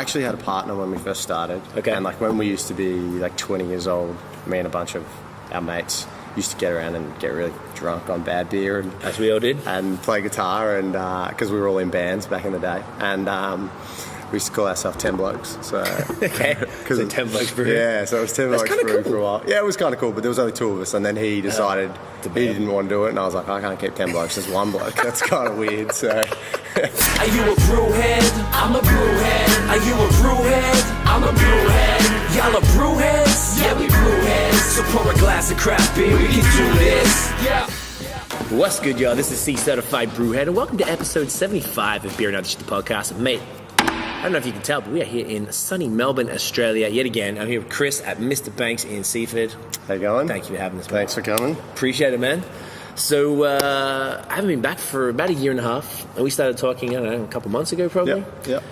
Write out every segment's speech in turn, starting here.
I actually had a partner when we first started. Okay. And like when we used to be like 20 years old, me and a bunch of our mates used to get around and get really drunk on bad beer and As we all did. and play guitar, and because we were all in bands back in the day, and we used to call ourselves 10 Blokes. So Okay. So 10 Blokes Brewing. Yeah, so it was 10 That's Blokes kinda Brewing cool. for a while. Yeah, it was kind of cool, but there was only two of us, and then he decided he didn't want to do it, and I was like, I can't keep 10 blokes, there's one bloke. That's kind of weird. So Are you a brewhead? I'm a brewhead. Are you a brewhead? I'm a brewhead. Y'all are brewheads? Yeah, we brewheads. So pour a glass of craft beer, we can do this. Yeah. What's good, y'all? This is C-Certified Brewhead, and welcome to episode 75 of Beer and Other Shit, the podcast. Mate, I don't know if you can tell, but we are here in sunny Melbourne, Australia, yet again. I'm here with Chris at Mr.Banks in Seaford. how you going? Thank you for having us, man. Thanks for coming. Appreciate it, man. So, I haven't been back for about a year and a half, and we started talking, I don't know, a couple months ago, probably. Yep.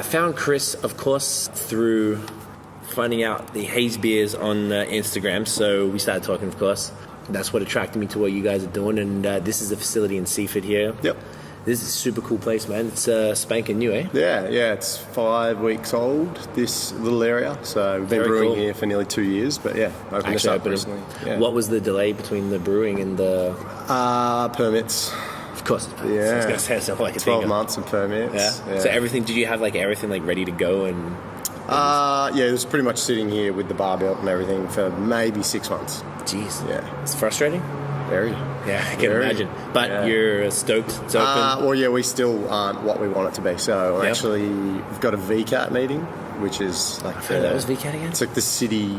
Found Chris, of course, through finding out the haze beers on Instagram, so we started talking, of course. That's what attracted me to what you guys are doing, and this is a facility in Seaford here. Yep. This is a super cool place, man. It's spanking new, eh? Yeah, it's 5 weeks old, this little area. So we've been Very brewing cool. here for nearly 2 years, but yeah, opened this up opened it. recently. Yeah. What was the delay between the brewing and the... Permits. Of course, it's permits. Yeah. I was going to say something like a 12 thing. months and permits. Yeah. So everything, did you have like everything like ready to go and... Yeah, it was pretty much sitting here with the bar built and everything for maybe 6 months. Jeez. Yeah. It's frustrating. Very. Yeah, I can Very. imagine. But Yeah. you're stoked it's open? Well, yeah, we still aren't what we want it to be. So Yep. actually, we've got a VCAT meeting, which is like That was VCAT again? It's like the city.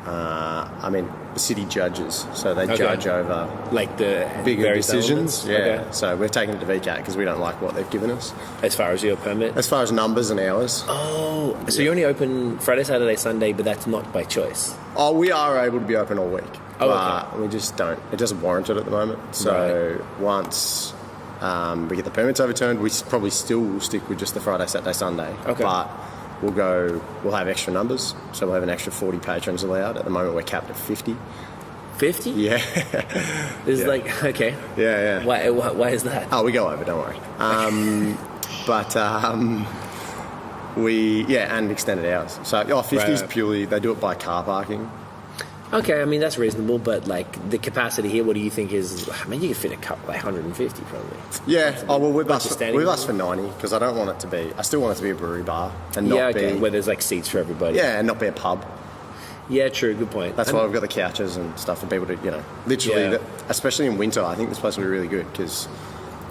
The city judges, so they Okay. judge over Like the bigger various decisions. elements? Yeah. Okay. So we're taking it to VCAT because we don't like what they've given us As far as your permit? as far as numbers and hours. Oh, so you only open Friday, Saturday, Sunday, but that's not by choice. Oh, we are able to be open all week, Oh, but we just don't. It doesn't warrant it at the moment. So once we get the permits overturned, we probably still will stick with just the Friday, Saturday, Sunday. Okay. But we'll have extra numbers, so we'll have an extra 40 patrons allowed. At the moment, we're capped at 50. 50? Yeah. It's Yeah. like, okay. Yeah. Why is that? Oh, we go over, don't worry. And extended hours. So 50 is Right. purely, they do it by car parking. Okay, I mean, that's reasonable, but like the capacity here, what do you think is... I mean, you could fit a cup like 150 probably. Yeah. Oh, well, we've Bunch asked of standing for 90 because I don't want it to be, I still want it to be a brewery bar and not Yeah, okay, be, where there's like seats for everybody. and not be a pub. Yeah, true, good point. That's why we've got the couches and stuff for people to, literally, Yeah. especially in winter, I think this place will be really good because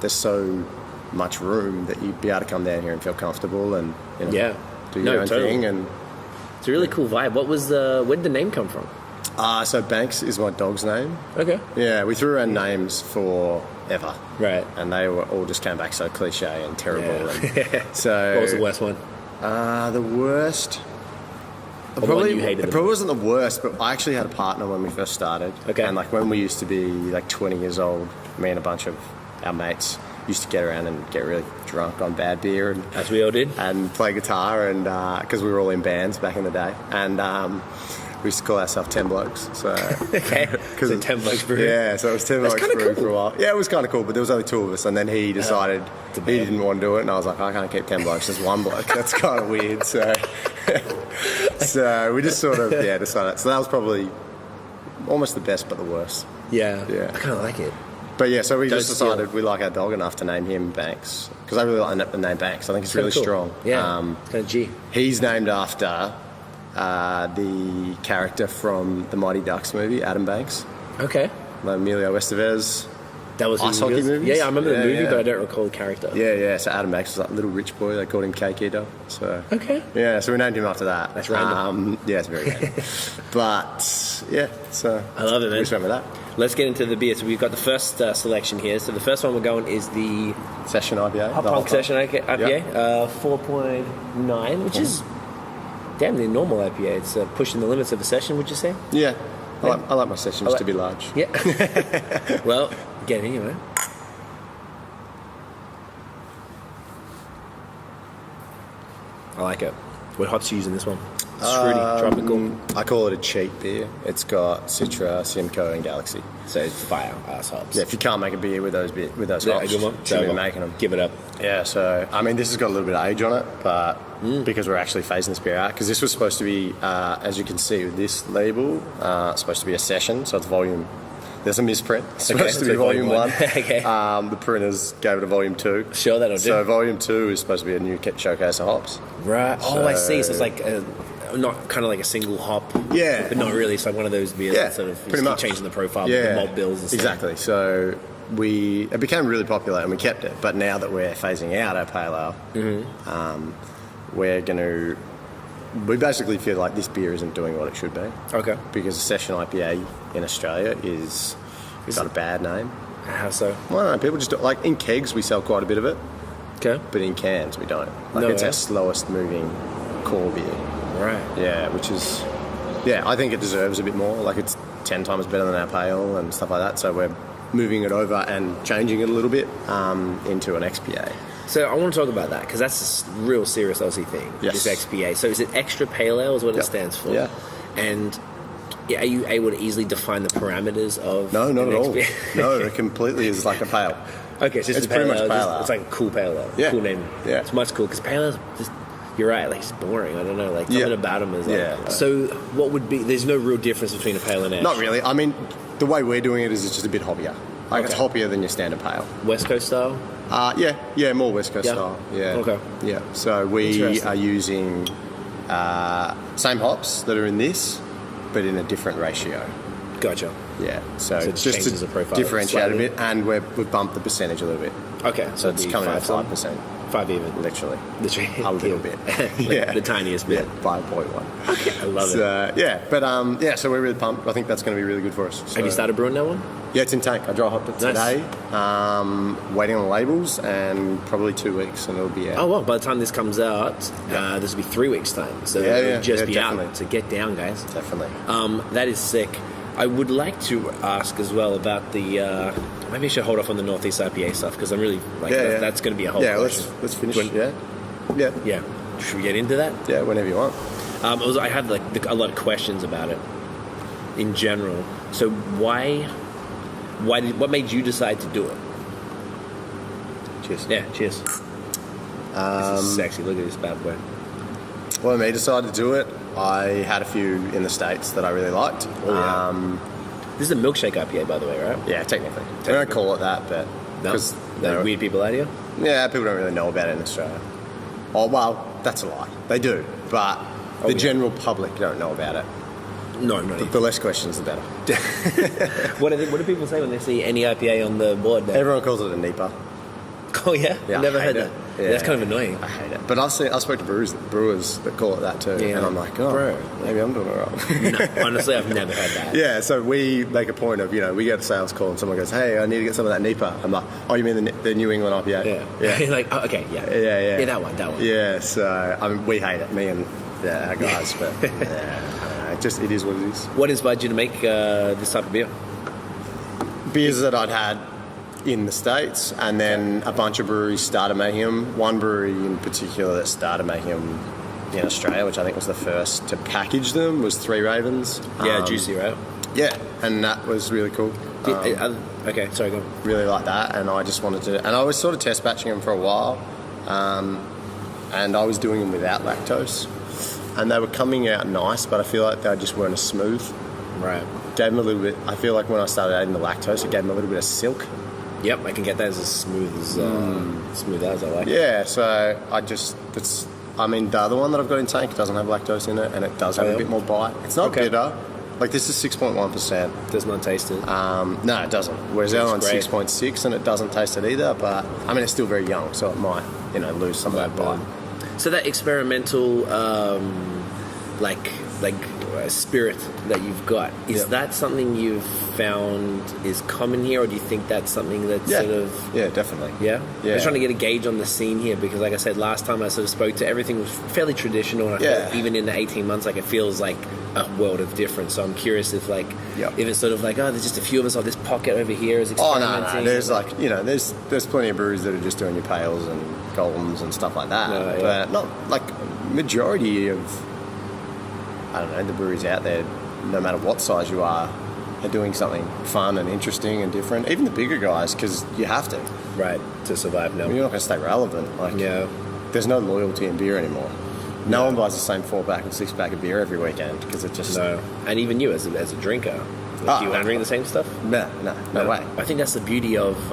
there's so much room that you'd be able to come down here and feel comfortable and, Yeah. do No, your own totally. thing. And It's a really cool vibe. Where did the name come from? so Banks is my dog's name. Okay. Yeah, we threw around names forever. Right. And they all just came back so cliche and terrible. Yeah. And so What was the worst one? The worst. Or the one you hated It the probably wasn't the worst, but I actually had a partner when we first started. Okay. And like when we used to be like 20 years old, me and a bunch of our mates used to get around and get really drunk on bad beer and As we all did. play guitar, and because we were all in bands back in the day, and we used to call ourselves 10 Blokes. So Okay. So 10 Blokes Brewing. yeah, so it was 10 That's Blokes kinda Brewing cool. for a while. Yeah, it was kind of cool, but there was only two of us, and then he decided he didn't want to do it, and I was like, I can't keep 10 blokes, there's one bloke. That's kind of weird. So so we just sort of decided. So that was probably almost the best, but the worst. Yeah. Yeah. I kind of like it. But yeah, so we just Don't steal. decided we like our dog enough to name him Banks because I really like the name Banks. I think it's really Kinda cool. strong. Yeah. It's kind of G. He's named after the character from the Mighty Ducks movie, Adam Banks, Okay. Emilio Estevez. That was Ice who he hockey was? movies? Yeah, I remember the Yeah, movie, yeah. but I don't recall the character. Yeah. So Adam Banks was that little rich boy. They called him Cake Eater. So Okay. yeah, so we named him after that. That's random. Yeah, it's very random. But yeah, so I love it, man. We just went with that. Let's get into the beer. So we've got the first selection here. So the first one we're going is the Session IPA. Hop the Punk Hop Session IPA, Yeah. 4.9, which is damn near normal IPA. It's pushing the limits of a session, would you say? Yeah, I like my sessions to be large. Yeah. Well, get it anyway. I like it. What hops are you using this one? It's fruity, tropical. I call it a cheap beer. It's got Citra, Simcoe, and Galaxy. So it's fire ass hops. Yeah, if you can't make a beer with those Yeah, hops, a good one. shouldn't be making them. Give it up. Yeah, so I mean, this has got a little bit of age on it, but because we're actually phasing this beer out. Because this was supposed to be, as you can see with this label, supposed to be a session, so it's volume. There's a misprint. It's supposed to be volume 1. Okay. The printers gave it a volume 2. Sure, that'll do. So volume 2 is supposed to be a new showcase of hops. Right. I see. So it's like not kind of like a single hop. Yeah. But not really. It's like one of those beers that sort of pretty much. changing the profile with the malt bills and stuff. Exactly. So it became really popular and we kept it. But now that we're phasing out our pale ale, we basically feel like this beer isn't doing what it should be. Okay. Because a session IPA in Australia is got a bad name. How so? Well, I don't know, people just like in kegs we sell quite a bit of it, Okay. but in cans we don't. Like No it's way. our slowest moving core beer. Right. Yeah, which is I think it deserves a bit more. Like it's 10 times better than our pale and stuff like that. So we're moving it over and changing it a little bit into an XPA. So I want to talk about that because that's a real serious Aussie thing. Yes. This XPA. So is it extra pale ale is what it stands for? Yeah. And are you able to easily define the parameters of No, not an at all. XPA? No, it completely is like a pale. Okay, so It's pretty much pale ale. It's like a cool pale ale. Yeah. Cool name. Yeah. It's much cool because pale ale is just, you're right, like it's boring. I don't know, like something about them is like. Yeah. So what would be, there's no real difference between a pale and ash? Not really. I mean, the way we're doing it is it's just a bit hoppier. Like it's hoppier than your standard pale. West Coast style? Yeah, more West Coast style. Yeah. Okay. Yeah. So we Interesting. are using same hops that are in this, but in a different ratio. Gotcha. Yeah. So it it's just changes the to profile differentiate a slightly. bit, and we've bumped the percentage a little bit. Okay, So it's it'd be coming at 5 5%, 5 even. literally. Literally. A little bit. Like the tiniest bit. Yeah, 5.1. I love it. So, yeah, but so we're really pumped. I think that's going to be really good for us. So, Have you started brewing that one? Yeah, it's in tank. I dry hopped it Nice. today. Waiting on labels, and probably 2 weeks, and it'll be out. Oh, well, by the time this comes out, this will be 3 weeks' time. So it'll just be definitely. out. So get down, guys. Definitely. That is sick. I would like to ask as well about the. Maybe I should hold off on the Northeast IPA stuff because I'm really like that's going to be a whole. question. let's finish. When- Yeah. Yeah. Should we get into that? Yeah, whenever you want. I have a lot of questions about it in general. So what made you decide to do it? Cheers. Yeah, cheers. This is sexy. Look at this bad boy. Well, I decided to do it. I had a few in the States that I really liked. Oh, yeah. This is a milkshake IPA, by the way, right? Yeah, technically. We don't call it that, but... No? 'cause, No weird people out here? Yeah, people don't really know about it in Australia. Oh, well, that's a lie. They do, but the general public don't know about it. No, not even. The less questions, the better. What do people say when they see any IPA on the board now? Everyone calls it a NEIPA. Oh, yeah? Yeah, Never I heard hate that. it. Yeah. That's Yeah. kind of annoying. I hate it. But I spoke to brewers that call it that too. Yeah. And I'm like, oh, Bro. maybe I'm doing it wrong. No, honestly, I've never heard that. Yeah, so we make a point of, we get a sales call and someone goes, hey, I need to get some of that NEIPA. I'm like, oh, you mean the New England IPA? Yeah. You're like, oh, okay, yeah. Yeah. Yeah, that one. Yeah, so, I mean, we hate it, me and our guys, but I don't know, it is what it is. What inspired you to make this type of beer? Beers that I'd had in the States, and then a bunch of breweries started making them. One brewery in particular that started making them in Australia, which I think was the first to package them, was Three Ravens. Yeah, juicy, right? Yeah, and that was really cool. Okay, sorry, go on. Really like that, and I just wanted to... And I was sort of test batching them for a while, and I was doing them without lactose, and they were coming out nice, but I feel like they just weren't as smooth. Right. Gave them a little bit... I feel like when I started adding the lactose, it gave them a little bit of silk. Yep, I can get that as smooth as I like. Yeah, so the other one that I've got in tank doesn't have lactose in it, and it does have a bit more bite. It's not bitter. Like, this is 6.1%. Does not taste it. No, it doesn't. Whereas the other one's great. 6.6, and it doesn't taste it either, but, I mean, it's still very young, so it might, lose some of that bite. So that experimental, spirit that you've got, is that something you've found is common here, or do you think that's something that's sort of... Yeah, definitely. Yeah? Yeah. I'm just trying to get a gauge on the scene here, because like I said, last time I sort of spoke to, everything was fairly traditional, and I feel like even in the 18 months, like, it feels like a world of difference. So I'm curious if if it's sort of like, oh, there's just a few of us, this pocket over here is experimenting. Oh, no. There's there's plenty of breweries that are just doing your pales and golems and stuff like that. But not, majority of, I don't know, the breweries out there, no matter what size you are doing something fun and interesting and different. Even the bigger guys, because you have to. Right, to survive now. You're not going to stay relevant. There's no loyalty in beer anymore. No one buys the same 4-pack or 6-pack of beer every weekend because it just... No. And even you as a drinker. Do you want to drink the same stuff? No way. I think that's the beauty of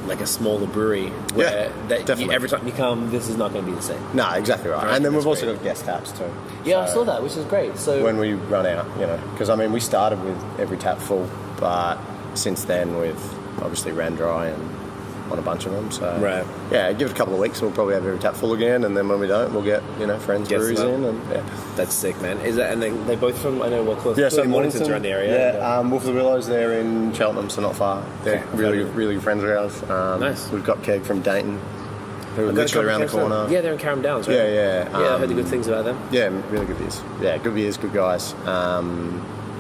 like a smaller brewery where every time you come, this is not going to be the same. No, exactly right. And then we've also got guest taps too. Yeah, I saw that, which is great. So when we run out, because we started with every tap full, but since then we've obviously ran dry and on a bunch of them. So right. Yeah, give it a couple of weeks, we'll probably have every tap full again, and then when we don't, we'll get friends breweries in, and that's sick, man. Is that and they both from close? Yeah, so Mornington's around the area. Yeah, Wolf of the Willows, they're in Cheltenham, so not far. They're really good friends of ours. Nice. We've got Keg from Dayton, who are literally around the corner. Yeah, they're in Carrum Downs, right? Yeah. I heard the good things about them. Yeah, really good beers. Yeah, good beers, good guys.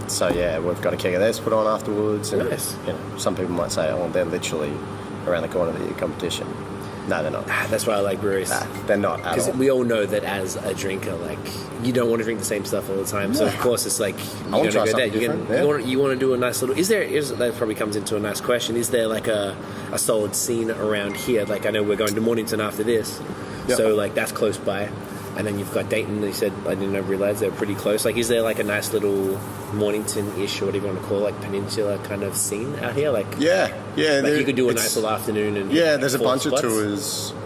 So yeah, we've got a keg of theirs to put on afterwards. And, nice. Some people might say, oh, they're literally around the corner of the competition. No, they're not. That's why I like breweries. They're not at all. Because we all know that as a drinker, like, you don't want to drink the same stuff all the time. So, of course, it's like, I want to try something different. You want to do a nice little... that probably comes into a nice question. Is there, like, a solid scene around here? Like, I know we're going to Mornington after this. Yep. So, like, that's close by. And then you've got Dayton. You said, I didn't realize they're pretty close. Like, is there, like, a nice little Mornington-ish, or whatever you want to call it, like, peninsula kind of scene out here? Like, yeah. Like, you could do a nice little afternoon. And there's a bunch of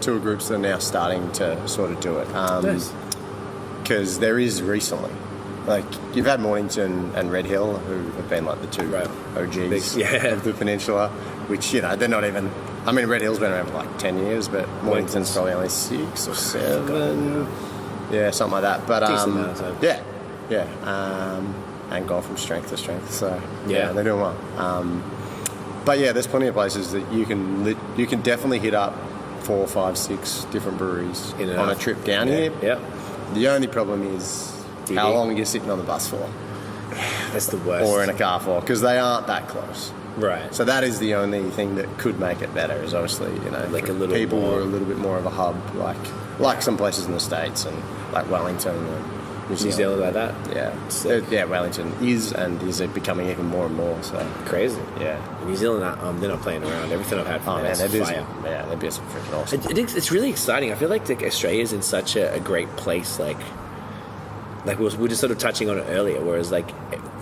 tour groups that are now starting to sort of do it. Nice. Because there is recently. Like, you've had Mornington and Red Hill, who have been, like, the two OGs of the peninsula, which, they're not even... I mean, Red Hill's been around for, like, 10 years, but Mornington's probably only 6 or 7... Yeah, something like that. But and gone from strength to strength. So they're doing well. But yeah, there's plenty of places that you can definitely hit up 4, 5, 6 different breweries on a trip down here. Yeah. The only problem is how long are you sitting on the bus for? That's the worst. Or in a car for, because they aren't that close. Right. So that is the only thing that could make it better. Is obviously like a little people more... are a little bit more of a hub, like some places in the States and like Wellington and New Zealand like that. Yeah, Wellington is becoming even more and more. So crazy. Yeah, New Zealand, they're not playing around. Everything I've had from them is fire. Yeah, they're beers are freaking awesome. It's really exciting. I feel like Australia's in such a great place. Like we were just sort of touching on it earlier. Whereas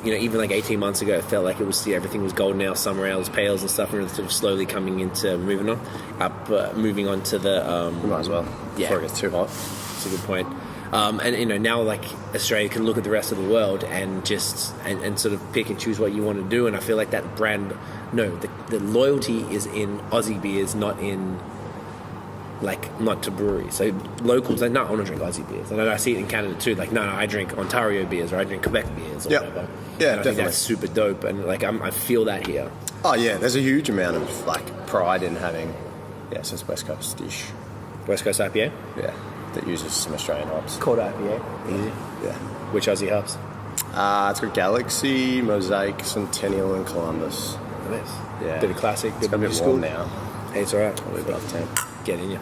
even like 18 months ago, it felt like everything was golden ale, summer ales, pales and stuff, and sort of slowly coming into moving on to the. We might as well. Yeah, before it gets too hot. That's a good point. And now like Australia can look at the rest of the world and just and sort of pick and choose what you want to do. And I feel like that brand, the loyalty is in Aussie beers, not to breweries. So locals, I want to drink Aussie beers. And I see it in Canada too. Like, no, I drink Ontario beers or I drink Quebec beers or whatever. Yeah, and I think that's super dope. And I feel that here. Oh yeah, there's a huge amount of pride in having. Yeah, so it's West Coast-ish. West Coast IPA? Yeah, that uses some Australian hops. Called IPA. Easy. Yeah. Which Aussie hops? It's got Galaxy, Mosaic, Centennial, and Columbus. Nice. Yeah. Bit of classic. It's got a bit warm now. Hey, it's alright. Probably above 10. Get in you.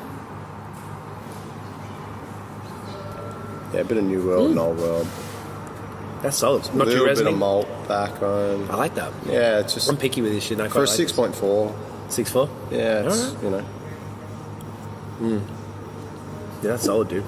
Yeah, a bit of New World and Old World. That's solid. Not too a little resiny. bit of malt back on. I like that. Yeah, it's just... I'm picky with this shit. For a 6.4. 6.4? Yeah, it's, Yeah, that's solid, dude.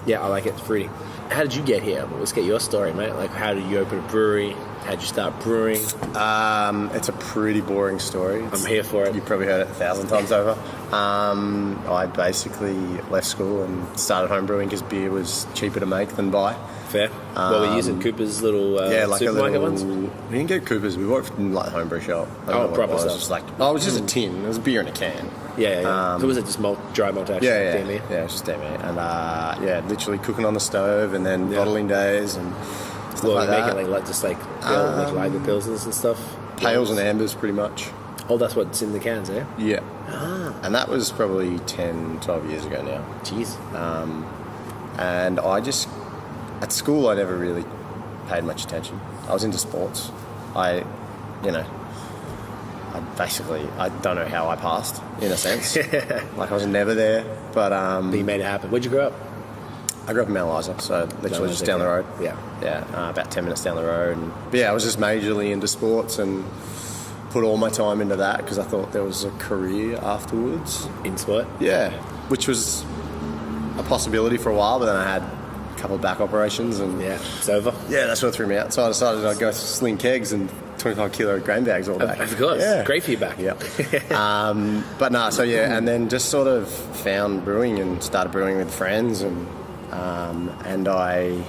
Yeah, I like it. It's fruity. How did you get here? Let's get your story, mate. Like, how did you open a brewery? How did you start brewing? It's a pretty boring story. I'm here for it. You've probably heard it 1,000 times over. I basically left school and started home brewing because beer was cheaper to make than buy. Fair. What were you using? Cooper's little supermarket ones? We didn't get Cooper's. We bought it from like homebrew shop. Proper stuff. It was just a tin. It was beer in a can. Yeah. So was it just dry malt actually? Yeah. DME? Yeah, it was just DME. And literally cooking on the stove and then bottling days and stuff like that. Making like lager pilsners and stuff? Pales and ambers, pretty much. Oh, that's what's in the cans, eh? Yeah. And that was probably 10, 12 years ago now. Jeez. And at school, I never really paid much attention. I was into sports. I don't know how I passed, in a sense. Like, I was never there, but you made it happen. Where'd you grow up? I grew up in Mount Eliza, so literally just down the road. Yeah. About 10 minutes down the road. But I was just majorly into sports and put all my time into that because I thought there was a career afterwards. In sport? Yeah, which was a possibility for a while, but then I had a couple of back operations and It's over. yeah, that's what threw me out. So I decided I'd go sling kegs and 25 kilo grain bags all day. Of course. Yeah. Great feedback. Yeah. But no, so yeah, and then just sort of found brewing and started brewing with friends, and I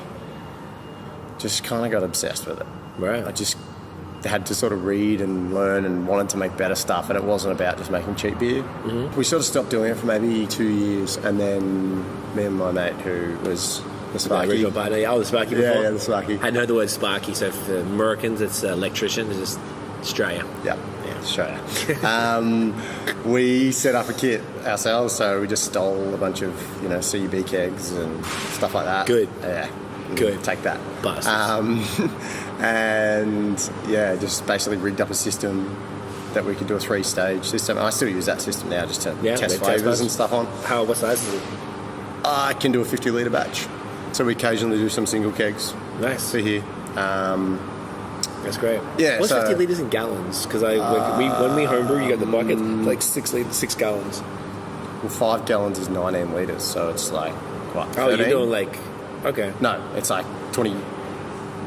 just kind of got obsessed with it. Right. I just had to sort of read and learn and wanted to make better stuff, and it wasn't about just making cheap beer. Mm-hmm. We sort of stopped doing it for maybe 2 years, and then me and my mate, who was the Sparky. The Sparky before? Yeah, the Sparky. I know the word Sparky, so for Americans, it's electrician, it's just Australia. Yeah, Australia. We set up a kit ourselves, so we just stole a bunch of, CUB kegs and stuff like that. Good. Yeah. Good. Take that. Bust. And yeah, just basically rigged up a system that we could do a 3-stage system. I still use that system now just to test flavours and stuff on. What size is it? I can do a 50-litre batch. So we occasionally do some single kegs. Nice. For here. That's great. Yeah. What's 50 litres in gallons? Because when we homebrew, you got the bucket, like 6 gallons. Well, 5 gallons is 19 litres, so it's like, what, 13? Oh, you're doing like, okay. No, it's like 20.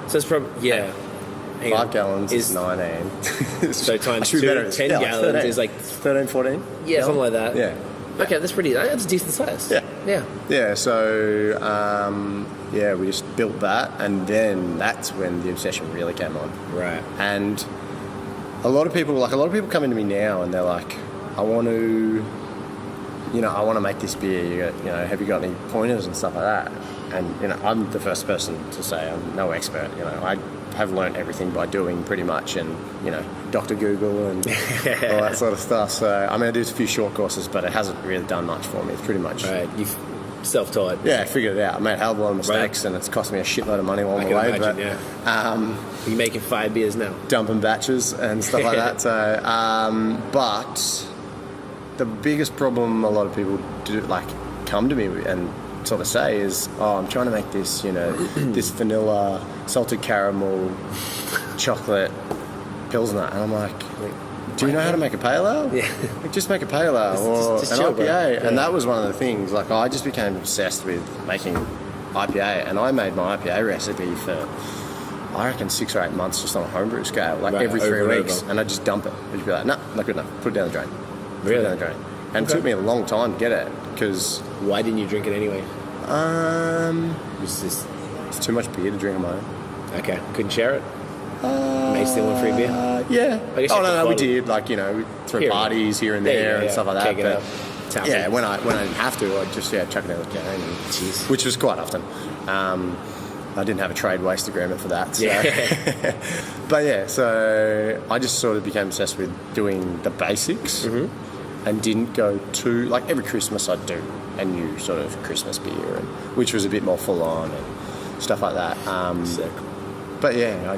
So it's probably, yeah. 5 gallons is 19. So times 2, 10 gallons 13. is like 13, 14? Yeah, something like that. Yeah. Okay, that's a decent size. Yeah. Yeah. Yeah, so, we just built that, and then that's when the obsession really came on. Right. And a lot of people come into me now and they're like, I want to make this beer. Have you got any pointers and stuff like that? And, I'm the first person to say I'm no expert. I have learnt everything by doing pretty much, and, Dr. Google and all that sort of stuff. So, I did a few short courses, but it hasn't really done much for me. It's pretty much... Right, you've self-taught. Yeah, I figured it out. I made a hell of a lot of mistakes, and it's cost me a shitload of money along the way. Imagine, you're making 5 beers now. Dumping batches and stuff like that. So, but the biggest problem a lot of people do, come to me and sort of say is, I'm trying to make this, this vanilla, salted caramel, chocolate Pilsner. And I'm like, do you know how to make a pale ale? Yeah. Just make a pale ale or just an chill, IPA. Yeah. And that was one of the things. I just became obsessed with making IPA. And I made my IPA recipe for, I reckon, 6 or 8 months just on a homebrew scale. Every 3 weeks. And I'd just dump it. I'd just be like, no, not good enough. Put it down the drain. Really? Put it down the drain. And it took me a long time to get it because... Why didn't you drink it anyway? It's too much beer to drink on my own. Okay. Couldn't share it? May still want free beer? Yeah. I guess no, we did. We threw parties here and there and stuff like that. But yeah, when I didn't have to, I'd just chuck it down the drain, which was quite often. I didn't have a trade waste agreement for that. So. Yeah. But yeah, so I just sort of became obsessed with doing the basics and didn't go too... every Christmas I'd do a new sort of Christmas beer, which was a bit more full on and stuff like that. Sick. But yeah,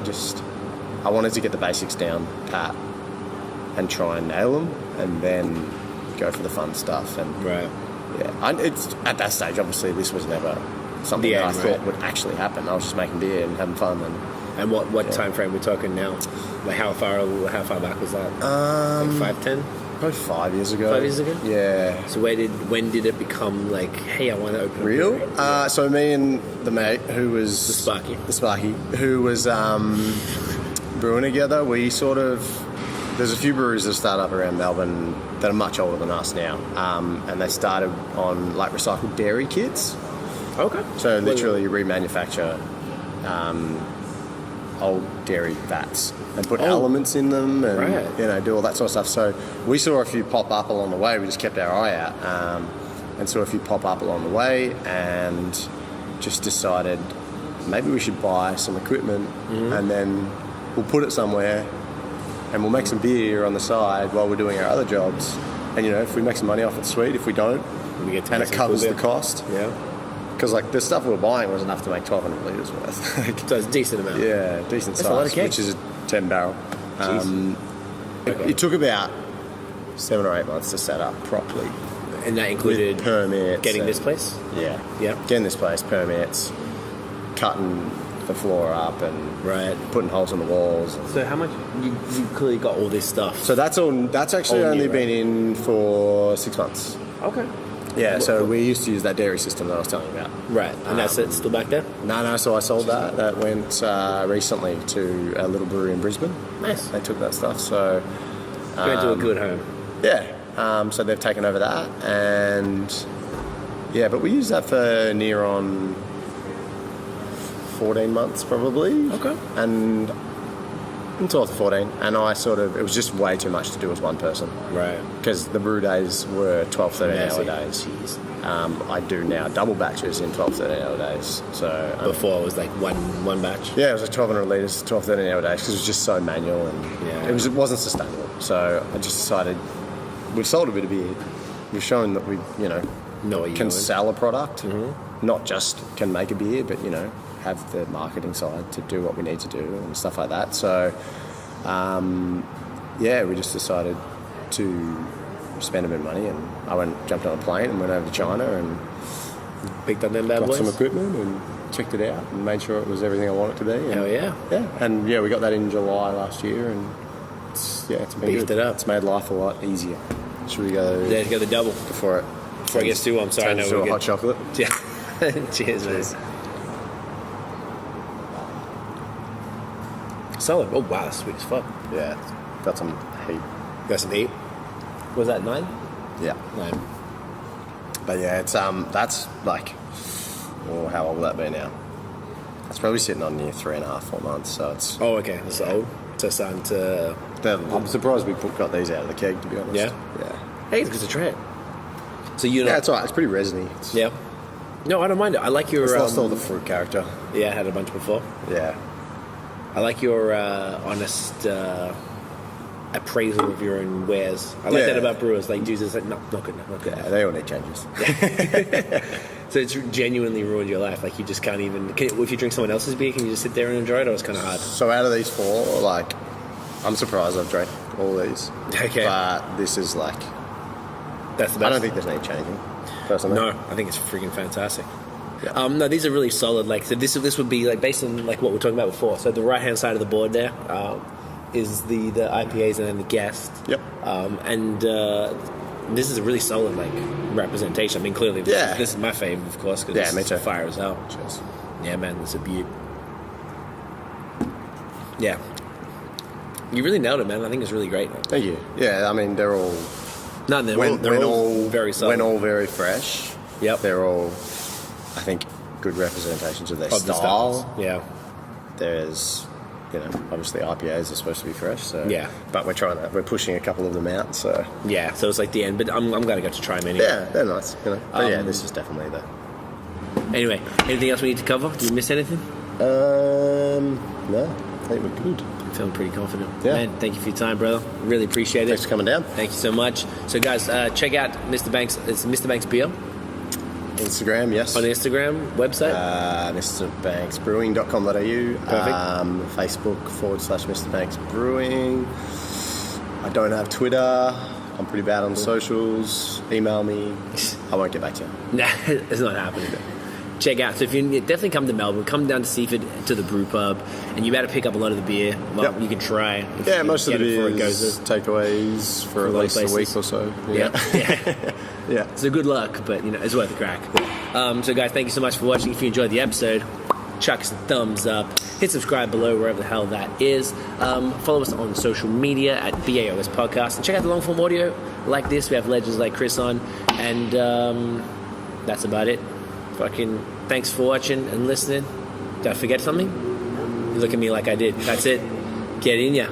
I wanted to get the basics down pat and try and nail them, and then go for the fun stuff. And right. Yeah, it's at that stage. Obviously, this was never something that I thought would actually happen. I was just making beer and having fun. And what time frame we're talking now? How far back was that? 5, 10? Probably 5 years ago. 5 years ago? Yeah. So when did it become hey, I want to open a brewery? Real? So me and the mate who was the Sparky, who was brewing together, we sort of... There's a few breweries that start up around Melbourne that are much older than us now, and they started on recycled dairy kits. Okay. So literally remanufacture old dairy vats and put elements in them and do all that sort of stuff. So we saw a few pop up along the way. We just kept our eye out and saw a few pop up along the way, and just decided maybe we should buy some equipment and then we'll put it somewhere and we'll make some beer on the side while we're doing our other jobs. And if we make some money off it, sweet. If we don't, we get and it covers the cost. Yeah. Because the stuff we were buying was enough to make 1,200 litres worth. So it's a decent amount. Yeah, decent That's size, a lot of kegs. which is a 10 barrel. It took about 7 or 8 months to set up properly. And that included with permits, getting this place? Yeah. Yeah. Getting this place, permits, cutting the floor up and putting holes in the walls. So how much you clearly got all this stuff? So that's actually all only new, been in for 6 months. Okay. Yeah, so we used to use that dairy system that I was telling you about. Right, and that's it, still back there? No, so I sold that. That went recently to a little brewery in Brisbane. Nice. They took that stuff, so... Going to a good home. Yeah, so they've taken over that, and... Yeah, but we used that for near on 14 months, probably. Okay. And... 12 to 14, and it was just way too much to do as one person. Right. Because the brew days were 12, 13 hour days. Jeez. I do now double batches in 12, 13 hour days. So Before it was like one batch? Yeah, it was like 1,200 litres, 12, 13 hour days, because it was just so manual, and it wasn't sustainable. So I just decided, we've sold a bit of beer. We've shown that we, Know what you can sell a product, not just can make a beer, but, have the marketing side to do what we need to do and stuff like that. So, we just decided to spend a bit of money, and I jumped on a plane and went over to China and picked up them bad got boys? some equipment and checked it out and made sure it was everything I want it to be. And, Hell yeah. Yeah, and we got that in July last year, and it's been Beefed good. it up. It's made life a lot easier. Should we go? Yeah, go the double. Before I get too, I'm sorry. turns to a hot chocolate. Yeah. Cheers, man. Solid. Oh, wow, that's sweet as fuck. Yeah, got some heat. Got some heat. Was that 9? Yeah. 9. But yeah, it's that's like, how old will that be now? It's probably sitting on near 3.5, 4 months. So it's. Oh, okay. That's old. So starting to. I'm surprised we got these out of the keg, to be honest. Yeah. Yeah. Hey, it's a trend. So Yeah, it's alright. It's pretty resiny. Yeah. No, I don't mind it. I like your. It's lost all the fruit character. Yeah, I had a bunch before. Yeah. I like your honest appraisal of your own wares. I like that about brewers. Like, dudes, it's like, no, not good, not good. Yeah, they all need changes. So it's genuinely ruined your life. Like, you just can't even... if you drink someone else's beer, can you just sit there and enjoy it, or it's kind of hard? So out of these 4, like, I'm surprised I've drank all these. Okay. But this is like... That's the best. I don't think there's any changing, personally. No, I think it's freaking fantastic. Yeah. No, these are really solid. Like, so this would be like based on like what we were talking about before. So the right hand side of the board there is the IPAs and then the guest. Yep. And this is a really solid like representation. I mean, clearly this is my favourite, of course, because me it's too. fire as hell. Cheers. Yeah, man, it's a beaut. Yeah. You really nailed it, man. I think it's really great. Thank you. Yeah, I mean, they're all... No, they're all very solid. When all very fresh. Yep. They're all, I think, good representations of their Of the style. styles. Yeah. There's, obviously IPAs are supposed to be fresh, so... Yeah. But we're pushing a couple of them out, so... Yeah, so it's like the end, but I'm glad I got to try them anyway. Yeah, they're nice, But this is definitely the... Anyway, anything else we need to cover? Did you miss anything? No, I think we're good. I'm feeling pretty confident. Yeah. Man, thank you for your time, brother. Really appreciate it. Thanks for coming down. Thank you so much. So, guys, check out Mr. Banks. It's Mr. Banks Beer Instagram, yes. on Instagram, website. MrBanksBrewing.com.au. Perfect. Facebook /Mr. Banks Brewing. I don't have Twitter. I'm pretty bad on socials. Email me. I won't get back to you. Nah, it's not happening. Check out. So if you definitely come to Melbourne, come down to Seaford to the brew pub, and you better pick up a lot of the beer. Well, Yep. you can try. Yeah, most of the before beers, it goes. takeaways for at a lot of least a places. week or so. Yeah. Yeah. So good luck, but it's worth the crack. So guys, thank you so much for watching. If you enjoyed the episode, chuck us a thumbs up. Hit subscribe below wherever the hell that is. Follow us on social media at BAOS Podcast, and check out the long form audio like this. We have legends like Chris on, and that's about it. Fucking thanks for watching and listening. Did I forget something? You look at me like I did. That's it. Get in ya.